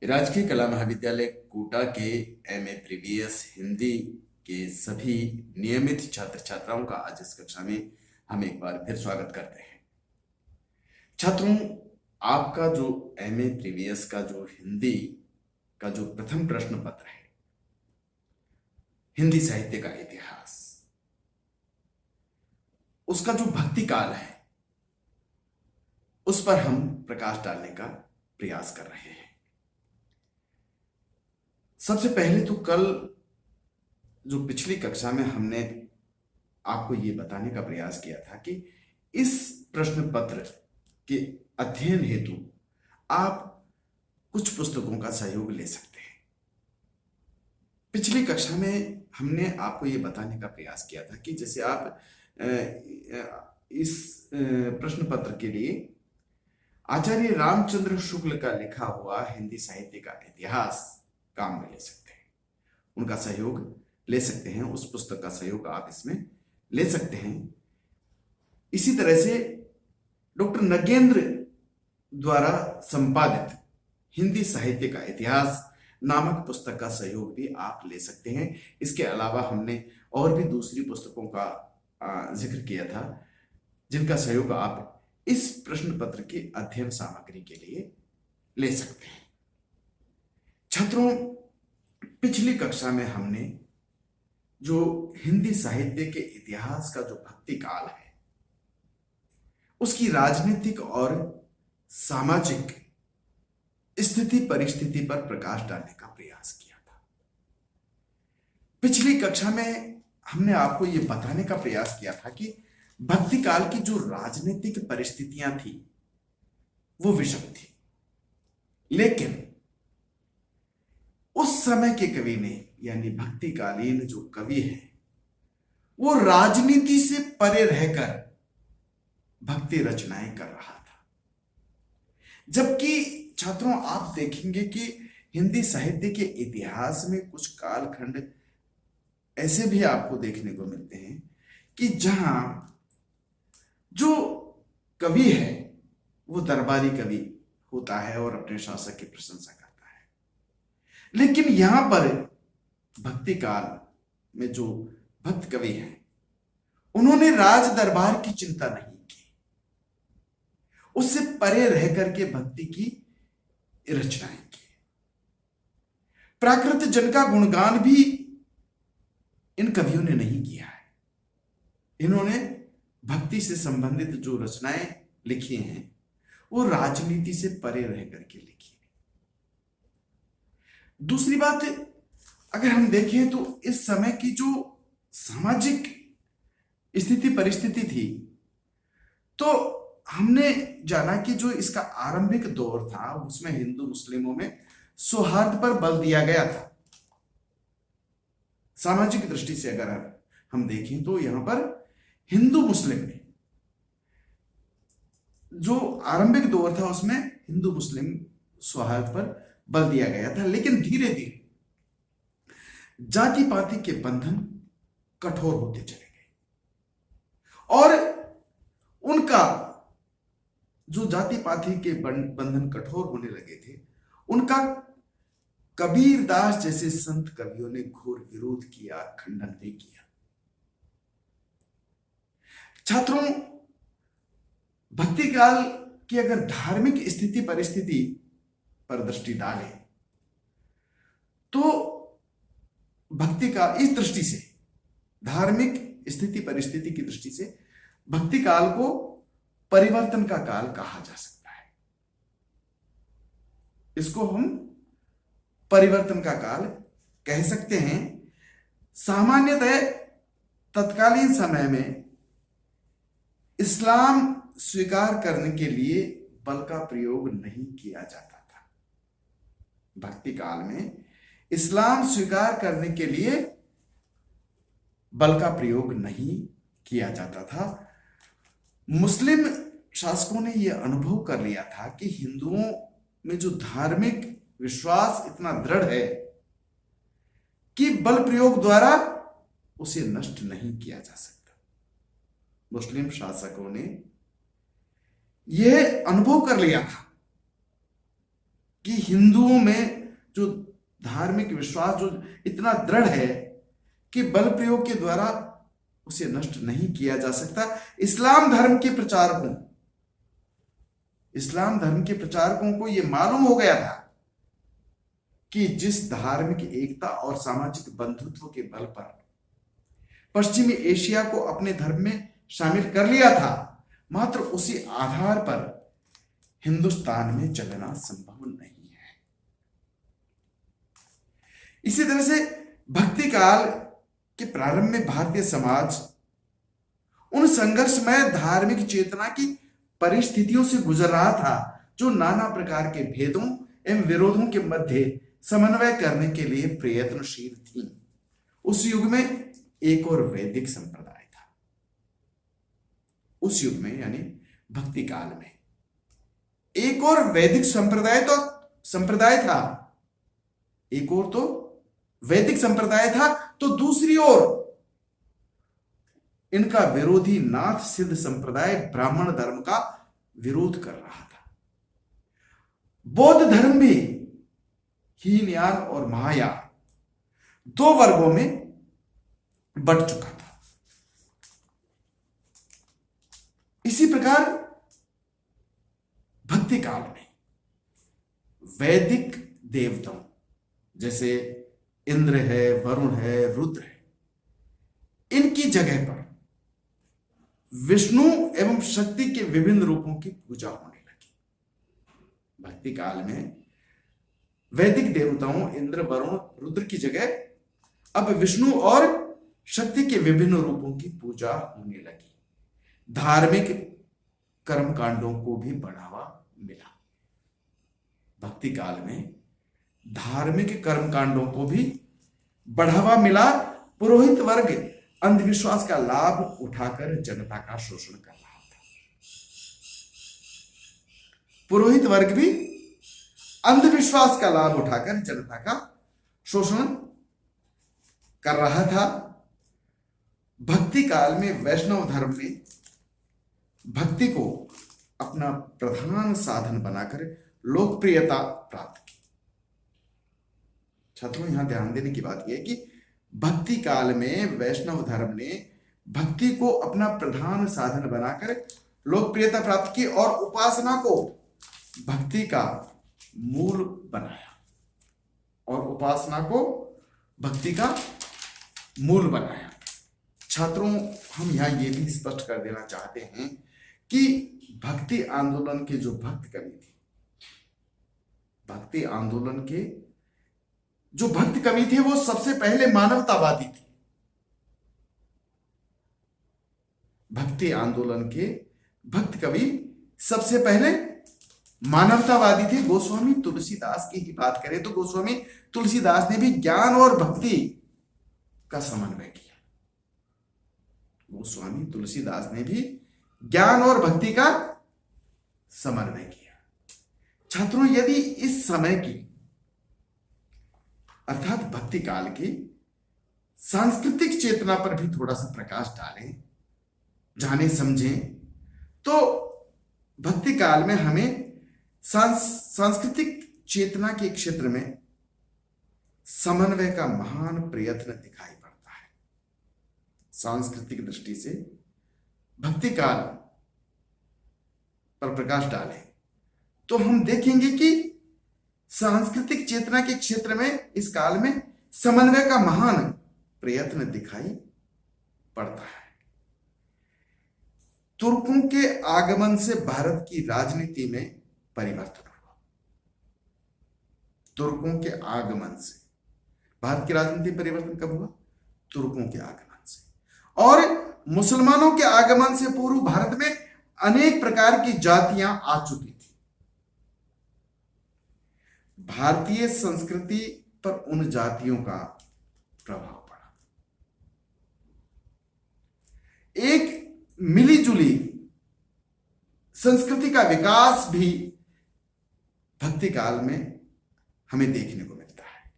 राजकीय कला महाविद्यालय कोटा के एमए प्रीवियस हिंदी के सभी नियमित छात्र छात्राओं का आज इस कक्षा में हम एक बार फिर स्वागत करते हैं। छात्रों, आपका जो एमए प्रीवियस का जो हिंदी का जो प्रथम प्रश्न पत्र है, हिंदी साहित्य का इतिहास, उसका जो भक्ति काल है उस पर हम प्रकाश डालने का प्रयास कर रहे हैं। सबसे पहले तो कल जो पिछली कक्षा में हमने आपको ये बताने का प्रयास किया था कि इस प्रश्न पत्र के अध्ययन हेतु आप कुछ पुस्तकों का सहयोग ले सकते हैं। पिछली कक्षा में हमने आपको ये बताने का प्रयास किया था कि जैसे आप इस प्रश्न पत्र के लिए आचार्य रामचंद्र शुक्ल का लिखा हुआ हिंदी साहित्य का इतिहास काम में ले सकते हैं, उनका सहयोग ले सकते हैं, उस पुस्तक का सहयोग आप इसमें ले सकते हैं। इसी तरह से डॉक्टर नगेंद्र द्वारा संपादित हिंदी साहित्य का इतिहास नामक पुस्तक का सहयोग भी आप ले सकते हैं। इसके अलावा हमने और भी दूसरी पुस्तकों का जिक्र किया था जिनका सहयोग आप इस प्रश्न पत्र की अध्ययन सामग्री के लिए ले सकते हैं। छात्रों, पिछली कक्षा में हमने जो हिंदी साहित्य के इतिहास का जो भक्ति काल है उसकी राजनीतिक और सामाजिक स्थिति परिस्थिति पर प्रकाश डालने का प्रयास किया था। पिछली कक्षा में हमने आपको यह बताने का प्रयास किया था कि भक्ति काल की जो राजनीतिक परिस्थितियां थी वो विषम थी, लेकिन उस समय के कवि ने यानी भक्तिकालीन जो कवि है वो राजनीति से परे रहकर भक्ति रचनाएं कर रहा था। जबकि छात्रों, आप देखेंगे कि हिंदी साहित्य के इतिहास में कुछ कालखंड ऐसे भी आपको देखने को मिलते हैं कि जहां जो कवि है वो दरबारी कवि होता है और अपने शासक की प्रशंसा करता है, लेकिन यहां पर भक्ति काल में जो भक्त कवि हैं उन्होंने राज दरबार की चिंता नहीं की, उससे परे रह करके भक्ति की रचनाएं की। प्राकृत जन का गुणगान भी इन कवियों ने नहीं किया है। इन्होंने भक्ति से संबंधित जो रचनाएं लिखी हैं वो राजनीति से परे रह करके लिखी है। दूसरी बात, अगर हम देखें तो इस समय की जो सामाजिक स्थिति परिस्थिति थी तो हमने जाना कि जो इसका आरंभिक दौर था उसमें हिंदू मुस्लिमों में सौहार्द पर बल दिया गया था। सामाजिक दृष्टि से अगर हम देखें तो यहां पर हिंदू मुस्लिम में जो आरंभिक दौर था उसमें हिंदू मुस्लिम सौहार्द पर बल दिया गया था, लेकिन धीरे धीरे जाति पाति के बंधन कठोर होते चले गए और उनका जो जाति पाति के बंधन कठोर होने लगे थे उनका कबीरदास जैसे संत कवियों ने घोर विरोध किया, खंडन भी किया। छात्रों, भक्ति काल की अगर धार्मिक स्थिति परिस्थिति पर दृष्टि डालें तो भक्ति का इस दृष्टि से, धार्मिक स्थिति परिस्थिति की दृष्टि से भक्ति काल को परिवर्तन का काल कहा जा सकता है। इसको हम परिवर्तन का काल कह सकते हैं। सामान्यतः तत्कालीन समय में इस्लाम स्वीकार करने के लिए बल का प्रयोग नहीं किया जाता था। भक्ति काल में इस्लाम स्वीकार करने के लिए बल का प्रयोग नहीं किया जाता था। मुस्लिम शासकों ने यह अनुभव कर लिया था कि हिंदुओं में जो धार्मिक विश्वास इतना दृढ़ है कि बल प्रयोग द्वारा उसे नष्ट नहीं किया जा सकता। मुस्लिम शासकों ने यह अनुभव कर लिया था कि हिंदुओं में जो धार्मिक विश्वास जो इतना दृढ़ है कि बल प्रयोग के द्वारा उसे नष्ट नहीं किया जा सकता। इस्लाम धर्म के प्रचारकों को यह मालूम हो गया था कि जिस धार्मिक एकता और सामाजिक बंधुत्व के बल पर पश्चिमी एशिया को अपने धर्म में शामिल कर लिया था, मात्र उसी आधार पर हिंदुस्तान में चलना संभव नहीं है। इसी तरह से भक्ति काल के प्रारंभ में भारतीय समाज उन संघर्षमय धार्मिक चेतना की परिस्थितियों से गुजर रहा था जो नाना प्रकार के भेदों एवं विरोधों के मध्य समन्वय करने के लिए प्रयत्नशील थी। उस युग में एक और वैदिक संप्रदाय था। उस युग में यानी भक्ति काल में एक और वैदिक संप्रदाय था। एक और तो वैदिक संप्रदाय था, तो दूसरी ओर इनका विरोधी नाथ सिद्ध संप्रदाय ब्राह्मण धर्म का विरोध कर रहा था। बौद्ध धर्म भी हीनयान और महायान दो वर्गों में बंट चुका था। इसी प्रकार भक्ति काल में वैदिक देवताओं जैसे इंद्र है, वरुण है, रुद्र है, इनकी जगह पर विष्णु एवं शक्ति के विभिन्न रूपों की पूजा होने लगी। भक्ति काल में वैदिक देवताओं इंद्र, वरुण, रुद्र की जगह अब विष्णु और शक्ति के विभिन्न रूपों की पूजा होने लगी। धार्मिक कर्मकांडों को भी बढ़ावा मिला। भक्ति काल में धार्मिक कर्मकांडों को भी बढ़ावा मिला। पुरोहित वर्ग अंधविश्वास का लाभ उठाकर जनता का शोषण कर रहा था। पुरोहित वर्ग भी अंधविश्वास का लाभ उठाकर जनता का शोषण कर रहा था। भक्ति काल में वैष्णव धर्म ने भक्ति को अपना प्रधान साधन बनाकर लोकप्रियता प्राप्त की। छात्रों, यहां ध्यान देने की बात यह है कि भक्ति काल में वैष्णव धर्म ने भक्ति को अपना प्रधान साधन बनाकर लोकप्रियता प्राप्त की और उपासना को भक्ति का मूल बनाया। छात्रों, हम यहां यह भी स्पष्ट कर देना चाहते हैं कि भक्ति आंदोलन के जो भक्त कवि थे, भक्ति आंदोलन के जो भक्त कवि थे वो सबसे पहले मानवतावादी थे। भक्ति आंदोलन के भक्त कवि सबसे पहले मानवतावादी थे। गोस्वामी तुलसीदास की ही बात करें तो गोस्वामी तुलसीदास ने भी ज्ञान और भक्ति का समन्वय किया। गोस्वामी तुलसीदास ने भी ज्ञान और भक्ति का समन्वय किया। छात्रों, यदि इस समय की अर्थात भक्ति काल की सांस्कृतिक चेतना पर भी थोड़ा सा प्रकाश डालें, जाने समझें, तो भक्ति काल में हमें सांस्कृतिक चेतना के क्षेत्र में समन्वय का महान प्रयत्न दिखाई पड़ता है। सांस्कृतिक दृष्टि से भक्ति काल पर प्रकाश डालें तो हम देखेंगे कि सांस्कृतिक चेतना के क्षेत्र में इस काल में समन्वय का महान प्रयत्न दिखाई पड़ता है। तुर्कों के आगमन से भारत की राजनीति में परिवर्तन हुआ। तुर्कों के आगमन से भारत की राजनीति में परिवर्तन कब हुआ? तुर्कों के आगमन से। और मुसलमानों के आगमन से पूर्व भारत में अनेक प्रकार की जातियां आ चुकी थी। भारतीय संस्कृति पर उन जातियों का प्रभाव पड़ा। एक मिलीजुली संस्कृति का विकास भी भक्ति काल में हमें देखने को मिलता है।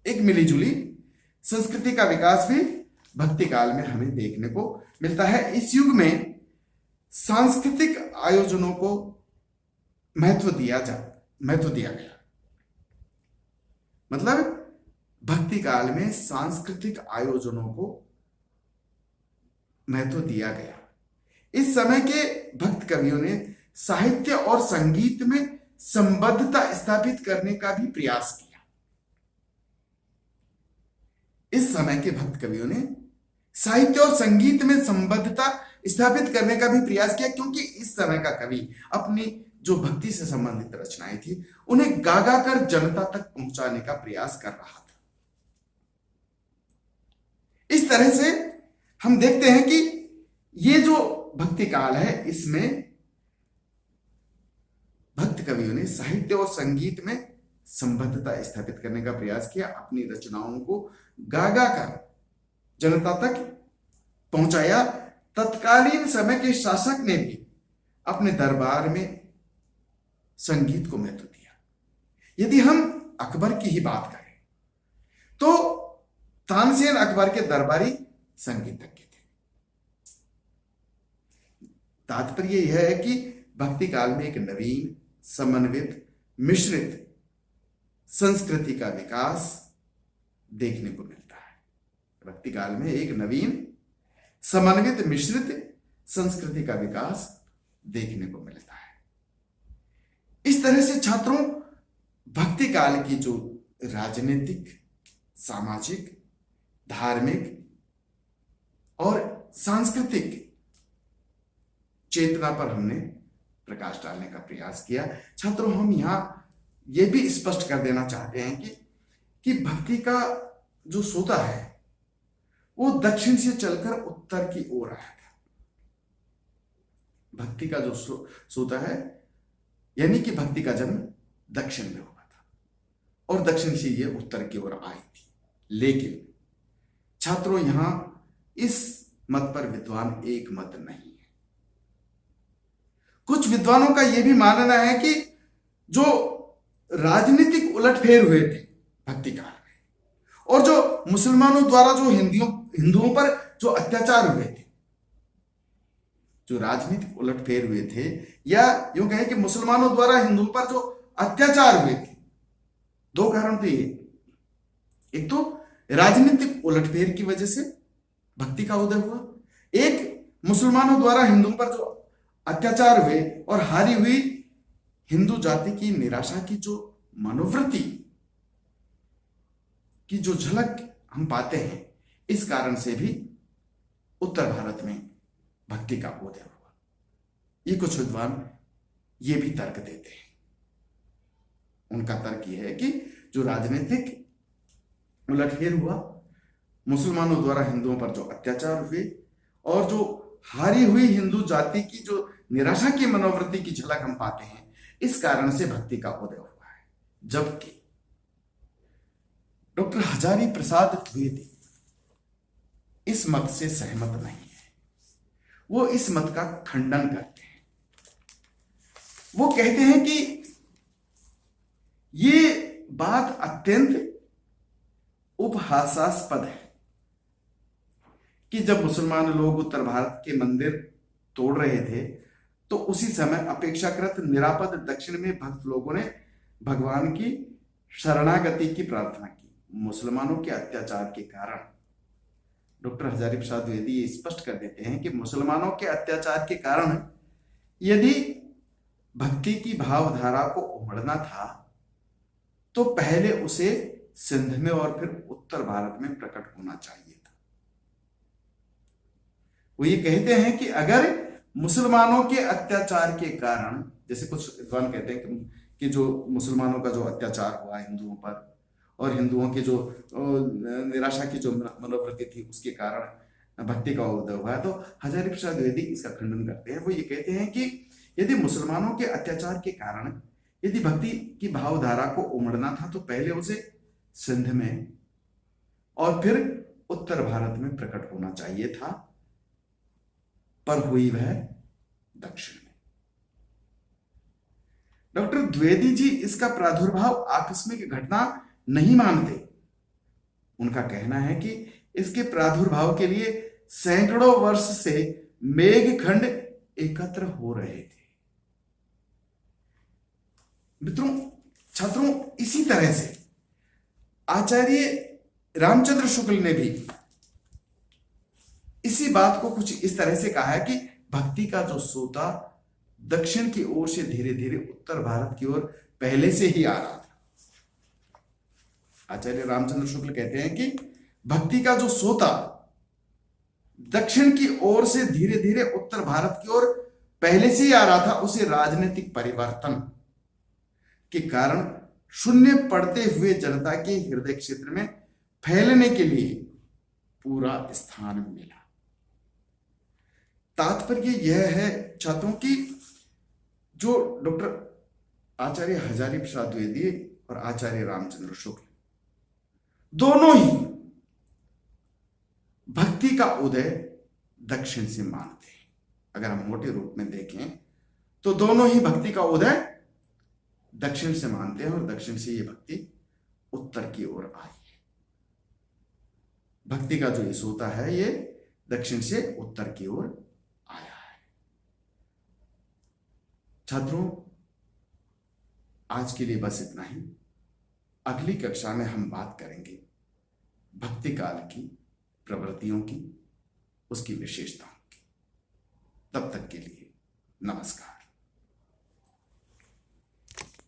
एक मिलीजुली संस्कृति का विकास भी भक्ति काल में हमें देखने को मिलता है। इस युग में सांस्कृतिक आयोजनों को महत्व दिया गया। मतलब भक्ति काल में सांस्कृतिक आयोजनों को महत्व दिया गया। इस समय के भक्त कवियों ने साहित्य और संगीत में संबद्धता स्थापित करने का भी प्रयास किया। इस समय के भक्त कवियों ने साहित्य और संगीत में संबद्धता स्थापित करने का भी प्रयास किया, क्योंकि इस समय का कवि अपनी जो भक्ति से संबंधित रचनाएं थी उन्हें गा गा कर जनता तक पहुंचाने का प्रयास कर रहा था। इस तरह से हम देखते हैं कि ये जो भक्ति काल है इसमें भक्त कवियों ने साहित्य और संगीत में संबद्धता स्थापित करने का प्रयास किया, अपनी रचनाओं को गा गा कर जनता तक पहुंचाया। तत्कालीन समय के शासक ने भी अपने दरबार में संगीत को महत्व दिया। यदि हम अकबर की ही बात करें तो तानसेन अकबर के दरबारी संगीतज्ञ थे। तात्पर्य यह है कि भक्ति काल में एक नवीन, समन्वित, मिश्रित संस्कृति का विकास देखने को मिलता है। भक्ति काल में एक नवीन, समन्वित, मिश्रित संस्कृति का विकास देखने को मिलता है। इस तरह से छात्रों, भक्ति काल की जो राजनीतिक, सामाजिक, धार्मिक और सांस्कृतिक चेतना पर हमने प्रकाश डालने का प्रयास किया। छात्रों, हम यहां यह भी स्पष्ट कर देना चाहते हैं कि भक्ति का जो सोता है वो दक्षिण से चलकर उत्तर की ओर आया था। भक्ति का जो सोता है यानी कि भक्ति का जन्म दक्षिण में हुआ था और दक्षिण से यह उत्तर की ओर आई थी। लेकिन छात्रों, यहां इस मत पर विद्वान एक मत नहीं है। कुछ विद्वानों का यह भी मानना है कि जो राजनीतिक उलटफेर हुए थे भक्ति काल में और जो मुसलमानों द्वारा जो हिंदुओं पर जो अत्याचार हुए थे, जो राजनीतिक उलटफेर हुए थे, या यूं कहें कि मुसलमानों द्वारा हिंदुओं पर जो अत्याचार हुए थे, दो कारण थे। एक तो राजनीतिक उलटफेर की वजह से भक्ति का उदय हुआ, एक मुसलमानों द्वारा हिंदुओं पर जो अत्याचार हुए और हारी हुई हिंदू जाति की निराशा की जो मनोवृत्ति की जो झलक हम पाते हैं, इस कारण से भी उत्तर भारत में भक्ति का उदय हुआ। ये कुछ विद्वान ये भी तर्क देते हैं। उनका तर्क यह है कि जो राजनीतिक उलटफेर हुआ, मुसलमानों द्वारा हिंदुओं पर जो अत्याचार हुए और जो हारी हुई हिंदू जाति की जो निराशा की मनोवृत्ति की झलक हम पाते हैं, इस कारण से भक्ति का उदय हुआ है। जबकि डॉक्टर हजारी प्रसाद द्विवेदी इस मत से सहमत नहीं है। वो इस मत का खंडन करते हैं। वो कहते हैं कि ये बात अत्यंत उपहासास्पद है कि जब मुसलमान लोग उत्तर भारत के मंदिर तोड़ रहे थे तो उसी समय अपेक्षाकृत निरापद दक्षिण में भक्त लोगों ने भगवान की शरणागति की प्रार्थना की। मुसलमानों के अत्याचार के कारण डॉक्टर हजारी प्रसाद द्विवेदी ये स्पष्ट कर देते हैं कि मुसलमानों के अत्याचार के कारण यदि भक्ति की भावधारा को उमड़ना था तो पहले उसे सिंध में और फिर उत्तर भारत में प्रकट होना चाहिए था। वो ये कहते हैं कि अगर मुसलमानों के अत्याचार के कारण, जैसे कुछ विद्वान कहते हैं कि जो मुसलमानों का जो अत्याचार हुआ हिंदुओं पर और हिंदुओं की जो निराशा की जो मनोवृत्ति थी उसके कारण भक्ति का उदय हुआ, तो हजारी प्रसाद द्विवेदी इसका खंडन करते हैं। वो ये कहते हैं कि यदि मुसलमानों के अत्याचार के कारण यदि भक्ति की भावधारा को उमड़ना था तो पहले उसे सिंध में और फिर उत्तर भारत में प्रकट होना चाहिए था, पर हुई वह दक्षिण में। डॉक्टर द्विवेदी जी इसका प्रादुर्भाव आकस्मिक घटना नहीं मानते। उनका कहना है कि इसके प्रादुर्भाव के लिए सैकड़ों वर्ष से मेघखंड एकत्र हो रहे थे। मित्रों, छात्रों, इसी तरह से आचार्य रामचंद्र शुक्ल ने भी इसी बात को कुछ इस तरह से कहा है कि भक्ति का जो सोता दक्षिण की ओर से धीरे धीरे उत्तर भारत की ओर पहले से ही आ रहा था। आचार्य रामचंद्र शुक्ल कहते हैं कि भक्ति का जो सोता दक्षिण की ओर से धीरे धीरे उत्तर भारत की ओर पहले से ही आ रहा था, उसे राजनीतिक परिवर्तन के कारण शून्य पड़ते हुए जनता के हृदय क्षेत्र में फैलने के लिए पूरा स्थान मिला। तात्पर्य यह है छात्रों की जो डॉक्टर आचार्य हजारी प्रसाद द्विवेदी और आचार्य रामचंद्र शुक्ल दोनों ही भक्ति का उदय दक्षिण से मानते हैं। अगर हम मोटे रूप में देखें तो दोनों ही भक्ति का उदय दक्षिण से मानते हैं और दक्षिण से ये भक्ति उत्तर की ओर आई है। भक्ति का जो ये सोता है ये दक्षिण से उत्तर की ओर आया है। छात्रों, आज के लिए बस इतना ही। अगली कक्षा में हम बात करेंगे भक्ति काल की प्रवृत्तियों की, उसकी विशेषताओं की। तब तक के लिए नमस्कार।